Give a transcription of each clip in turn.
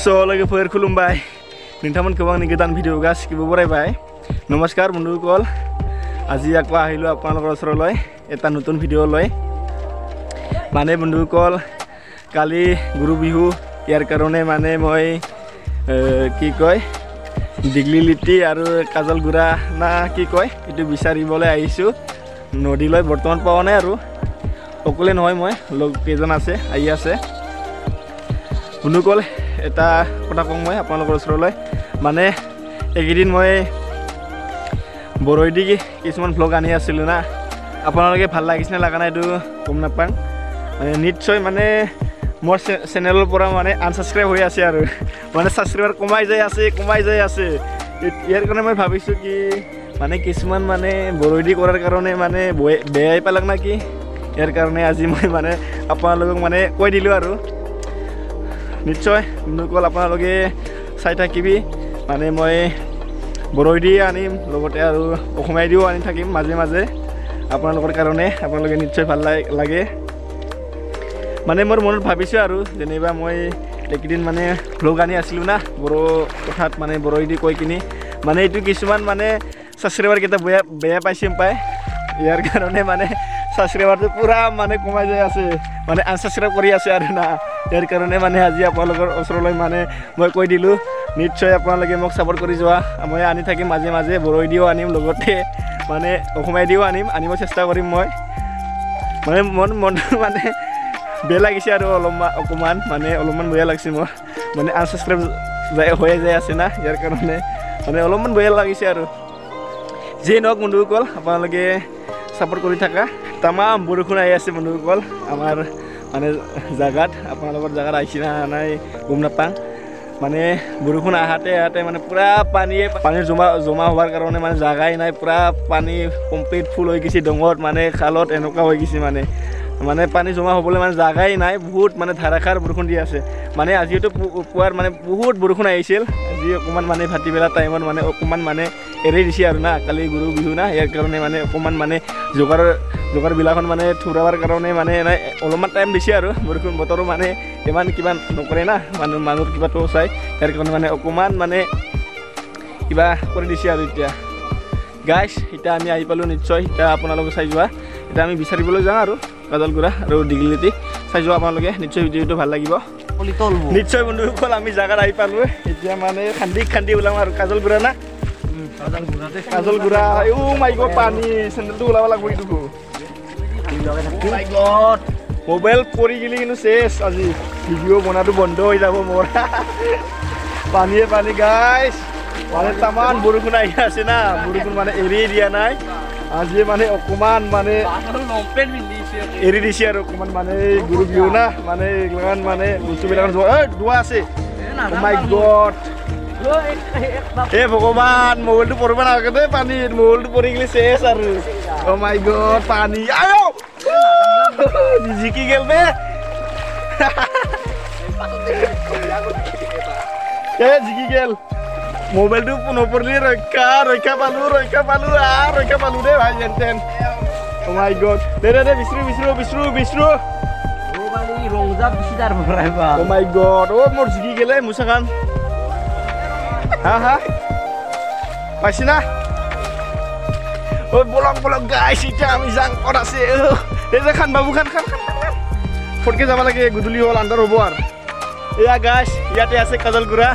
So लोगोफोर खुलुमबाय नोंथांमोनखौ आंनि गोदान भिडिअ गासिबो बरायबाय नमस्कार बन्धुসকল আজি আকৌ আহিলো আপোনালোকৰ ওচৰলৈ এটা নতুন ভিডিঅ লৈ মানে বন্ধুসকল কালি গুৰু বিহু ইয়াৰ কাৰণে মানে মই কি কয় ডিগলি লিটি আৰু কাজল গুৰা না কি কয় এটো বিচাৰিবলৈ আহিছো নদীলৈ বৰ্তমান পাৱা নাই আৰু অকলে নহয় মই লগ কেজন আছে আহি আছে বন্ধুসকল এটা কথা কম মই আপোনালোকৰ ওচৰলৈ মানে একদিন মই বৰৈদি কিছুমান ভ্লগ আনি আছিল না আপোনালোকে ভাল লাগিছে না লাগা নাই এটো কম নাপাং মানে নিশ্চয় মানে মোৰ চেনেলৰ পৰা মানে আনসাবস্ক্ৰাইব হৈ আছে আৰু মানে সাবস্ক্ৰাইবাৰ কমাই যায় আছে ইয়াৰ কাৰণে মই ভাবিছো কি মানে কিছুমান মানে বৰৈদি কৰাৰ কাৰণে মানে বেয়াই পালাক না কি ইয়াৰ কাৰণে আজি মই মানে আপোনালোকক মানে কৈ দিলো আৰু নিশ্চয় বন্ধুসকল আপোনালোকে চাই থাকিবি মানে মই বৰৈদি আনিম লগতে আৰু অসমীয়া দিও আনি থাকিম মাজে মাজে আপোনালোকৰ কাৰণে আপোনালোকে নিশ্চয় ভাল লাগে মানে মোৰ মনত ভাবিছো আৰু যেনিবা মই একদিন মানে ভ্লগ আনি আছিলো না বড়ো কথাত মানে বৰৈদি কৈ কিনি মানে এটো কিছুমান মানে সাবস্ক্ৰাইবাৰ কেটা বেয়া পাইছিম পায় ইয়াৰ কাৰণে মানে সাবস্ক্ৰাইবাৰটো পুৰা মানে কমাই যায় আছে মানে আনসাবস্ক্ৰাইব কৰি আছে আৰু না ইয়াৰ কাৰণে মানে আজি আপোনালোকৰ ওচৰলৈ মানে মই কৈ দিলো নিশ্চয় আপোনালোকে মোক সাপোৰ্ট কৰি যোৱা মই আনি থাকিম মাজে মাজে বৰৈদিও আনিম লগতে মানে অসমীয়া দিও আনিব চেষ্টা কৰিম মই মানে মন মানে বেয়া লাগিছে আৰু অকমান মানে অলপমান বেয়া লাগিছে মোৰ মানে আনসাবস্ক্ৰাইব হৈ যায় আছে না ইয়াৰ কাৰণে মানে অলপমান বেয়া লাগিছে আৰু যে নক বন্ধুসকল আপোনালোকে সাপোৰ্ট কৰি থাকা তামাম বৰষুণ আহি আছে বন্ধুসকল আমাৰ মানে জাগাত আপোনালোকৰ জাগাত আহিছে না নাই গম নাপাং মানে বৰষুণ আহাতে মানে পুৰা পানী জমা হোৱাৰ কাৰণে মানে জাগাই নাই পুৰা পানী কমপ্লিট ফুল হৈ গৈছে ডঙত মানে খালত এনেকুৱা হৈ গৈছে মানে পানী জমা হ'বলৈ মানে জাগাই নাই বহুত মানে ধাৰাসাৰ বৰষুণ দি আছে মানে আজিতো পুৱাৰ মানে বহুত বৰষুণ আহিছিল আজি অকমান মানে ভাটিবেলা টাইমত মানে অকমান মানে এৰি দিছে আৰু না কালি গুৰু বিহু না ইয়াৰ কাৰণে মানে অকমান মানে জোগাৰ বিলাখন মানে থুৰাবৰ কাৰণে মানে অলপমান টাইম দিছে আৰু বৰষুণ বতৰো মানে ইমান কিবা নকৰে না মানুহৰ কিবাটো চাই ইয়াৰ কাৰণে মানে অকমান মানে কিবা কৰি দিছে আৰু এতিয়া গাইছ এটা আমি আহি পালো নিশ্চয় এটা আপোনালোকে চাই যোৱা এটা আমি বিচাৰিবলৈ যাওঁ আৰু কাজল গুৰা আৰু ডিগলি লিটি চাই যোৱা আপোনালোকে নিশ্চয় ভিডিঅ'টো ভাল লাগিব নিশ্চয় বন্ধুসকল আমি জাগাত আহি পালো এতিয়া মানে খান্দি ওলাম আৰু কাজল গুৰা না কাজল গুৰা ও মাই গড পানী চেন্দেলটো ওলাব লাগিব এইটো মাই গড মোবাইল পৰি গলি কিন্তু শেষ আজি ভিডিঅ' বনাটো বন্ধ হৈ যাব মোৰ পানী গাইছ মানে তামান বৰষুণ আহি আছে না বৰষুণ মানে এৰি দিয়া নাই আজি মানে অকমান মানে এৰি দিছে আৰু অকমান মানে গুৰু বিহু না মানে এইগিলাখান মানে বস্তুবিলাক দোৱা আছে মাই গড এ ভগৱান মোবাইলটো পৰিব নালাগে দেই পানীত মোবাইলটো পৰি গ'লে শেষ আৰু অ মাই গড পানী আয়ো জিকি গেল বে এ জিকি গেল মোবাইলটো নপৰিলে ৰক্ষা পালো দে ভাই যেন ও মাই গড দে বিষ্ণু ও মাই গড ও মোৰ জিকি গেলে মুছাখান হা পাইছি না ও বলক গাইছ এতিয়া আমি যাং ক'ত আছে এই যে খান বাবু খান ফটকে যাব লাগে গধূলি হ'ল আন্ধাৰ হ'ব আৰু এয়া গাইছ ইয়াতে আছে কাজল গুৰা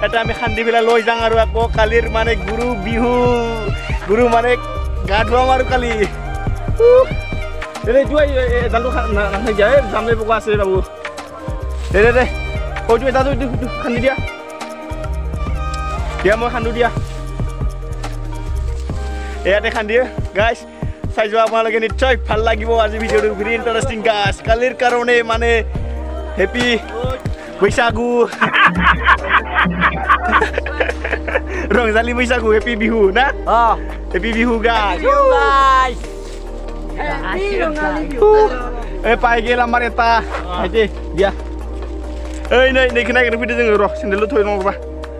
এটা আমি খান্দি পেলাই লৈ যাওঁ আৰু আকৌ কালিৰ মানে গুৰু বিহু গুৰু মানে গা ধুৱাম আৰু কালি এইটো জালটো নাথাকি যায় জামে পকা আছে বাবু দে হয়তো এটা খান্দি দিয়া মই খান্দো দিয়া ইয়াতে খান্দি গাইছ চাই যোৱা আপোনালোকে নিশ্চয় ভাল লাগিব আজি ভিডিঅ'টো ভেৰি ইণ্টাৰেষ্টিং গাইছ কালিৰ কাৰণে মানে হেপী বৈশাগু ৰংজালি বৈশাগু হেপী বিহু না হেপী বিহু গাইছ এই পাই গেল আমাৰ এটা ভাইটি দিয়া এই নেখেনাই ভিডিঅ' जोङो र' চেন্দেলটো থৈ লওঁ ৰ'বা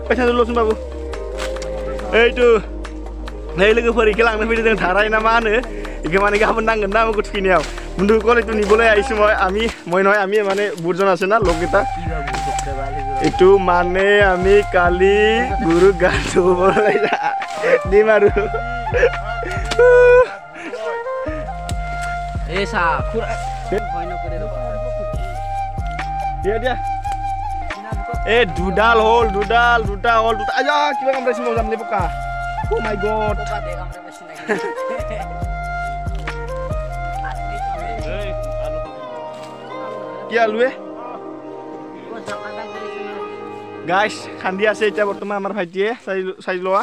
চেন্দেল লচোন বাবু এইটো नै लोगोफोर इखौ लांनो फैदों जों धाराय ना मा होनो इखौ माने गाबोन नांगोन ना मोखौ थुखैनायाव बন্ধুসকল এইটো নিবলৈ আহিছোঁ মই নহয় আমি মানে বুটজন আছে না লগকেইটা Itu mane ami kali guru gantu boleh di maru. Dia. Dudal hol. Ayo kita kamera semua jam buka. Oh my god. Kia lu guys, khandi আছে এতিয়া বৰ্তমান আমাৰ ভাইটিয়ে চাই লোৱা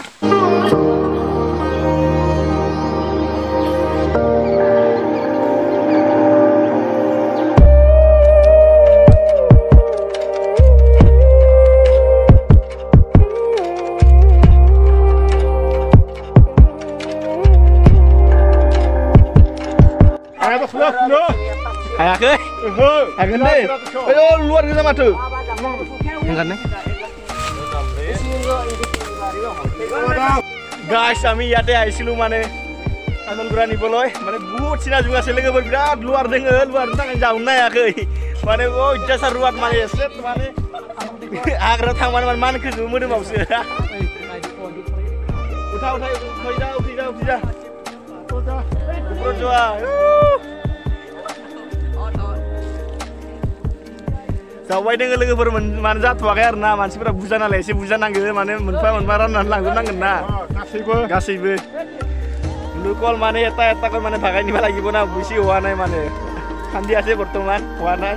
Ayo deh. Ayo luar kita matu. Enggak nih. Guys, kami ইয়াতে আইছিলো মানে আসল গুড়া নিবলৈ মানে বহুত চিনা যুগ আছে লোকের বিরাট লুয়ার দেঙে লুয়ার তাকে যাওন না আখै মানে ও ইচ্ছা রুয়াত মানে এসে মানে আগ্রা থাং মানে মান খুজু মোদোমাवसो উঠা যা Projoa. Zawai dengan logoफोर माने जाथ'वाखै आरो ना मानसिफोरा बुजा नालाय एसे बुजा नांगो माने मोनफा राननानै लांजोबनांगोन ना गासैबो लोकल माने এটা कर माने भागायनिबा লাগিব ना बुसि হোৱা নাই মানে খান্দি আছে বৰ্তমান হোৱা নাই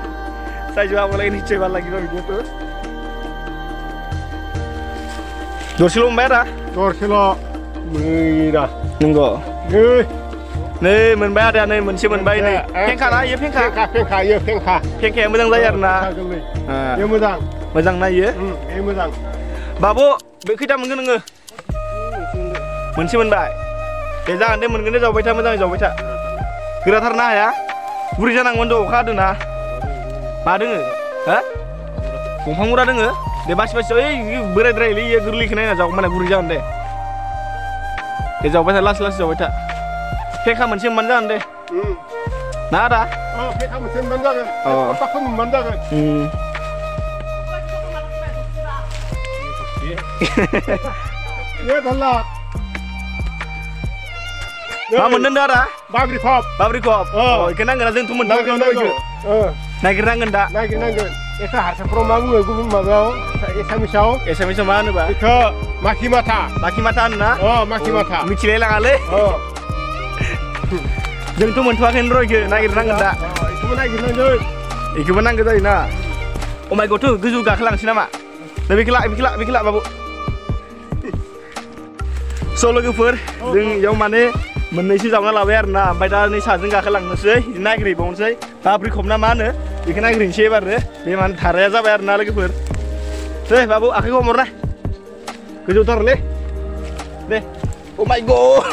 চাই যোৱা বলে নিশ্চয় ভাল লাগিব ভিডিঅ'টো দৰ্শিলো মেৰা দৰ্শিলো মেৰা नंगौ नै मोनबाय आदा नै मोनसे मोनबाय नै फेंखा ना इयो फेंखा फेंखाया मोजां जायो आरो ना इयो मोजां ना इयो मोजां बाबु बे खैथा मोनगोन नोङो मोनसे मोनबाय दे जागोन दे मोनगोन दे जावबाय था मोजाङै जावबाय था गोराथार ना हाया गुरै जानांगोन द' अखा हादों ना मा दोङो हा दंफां मुरा दोङो दे बासि ओइ बोरायद्रायलै इयो गोरलैखौ नायना जाव माने गुरै जागोन दे दे जावबाय था लासै जावबाय था फेंखा मोनसे मोनबानो जागोन दे ना आदा फेंखा मोनसे मोनबानो जागोन पाखौ मोनबानो जागोन मा मोनदों दा आदा बाब्रिखब इखौ नांगोन ना जोंथ' मोनदांगोन नागिरनांगोन दा नागिरनांगोन एखौ हारसाफोराव मा बुङो गुबुन माबायाव एसामिसाव मा होनोबा इखौ माखि माथा होनोना माखि माथा मिथिलाय लाङालै जोंथ' मोनथ'वाखैनो र' इखौ नागिरनांगोन दा इखौबो नांगौ जायोना अ माय गड गोजौ गाखोलांसै नामा दा बेखौ ला बाबु स' लोगोफोर जों इयाव माने मोननैसो जावना लाबाय आरो ना ओमफ्राय दा नै साजों गाखोलांनोसै नागिरहैबावनोसै बाब्रिखब ना मा होनो बेखौ नागिरहैनोसै एबारो बे माने धाराया जाबाय आरो ना लोगोफोर दे बाबु आखाइखौ हमहरनाय गोजौथारलै दे अ माय गड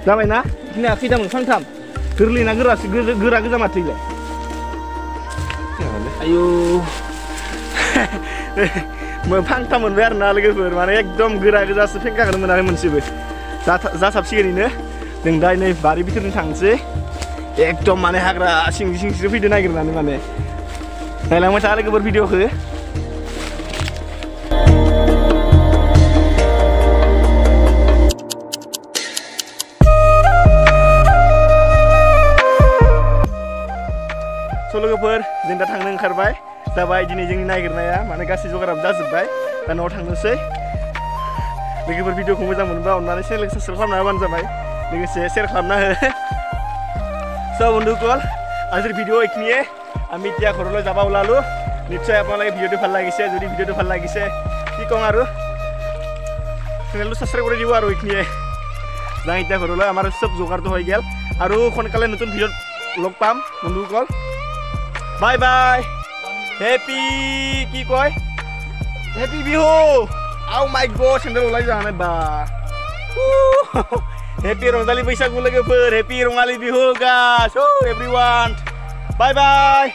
जाबाय ना बिदिनो खैथाम फांथाम गोरलै ना गोरा गोजा माथो इलाय आयु फांथाम मोनबाय आरो ना लोगोफोर माने एकदम गोरा गोजासो फेंखाखौनो मोनाखै मोनसेबो जासाबसिगोन जों दा नै बारि बिथोरजों थांसै एकदम माने हाग्रा सिंसो फैदो नागिरनानै माने नायलांबाय था लोगोफोर भिडिअखौ लोगोफोर जों दा थांनो ओंखारबाय जाबाय दिनै जोंनि नागिरनाया माने गासै जगाराबो जाजोब्बाय दा न'आव थांनोसै लोगोफोर भिडिअखौ मोजां मोनोबा अननानै चेनेलखौ साबस्क्राइब खालामना होबानो जाबाय लोगोसे शेयार खालामना हो स' বন্ধুসকল আজিৰ ভিডিঅ' এইখিনিয়ে আমি এতিয়া ঘৰলৈ যাব ওলালোঁ নিশ্চয় আপোনালোকে ভিডিঅ'টো ভাল লাগিছে যদি ভিডিঅ'টো ভাল লাগিছে কি কওঁ আৰু চেনেলটো সাবস্ক্ৰাইব কৰি দিব আৰু এইখিনিয়ে যাওঁ এতিয়া ঘৰলৈ আমাৰ চব যোগাৰটো হৈ গ'ল আৰু সোনকালে নতুন ভিডিঅ'ত লগ পাম বন্ধুসকল বাই বাই হেপি কি কয় হেপি বিহু আও মাই গড চেন্দেল ওলাই যোৱা নাই বা হেপি ৰঙালী बैसागु लोगोफोर happy Rongali Bihu guys everyone bye bye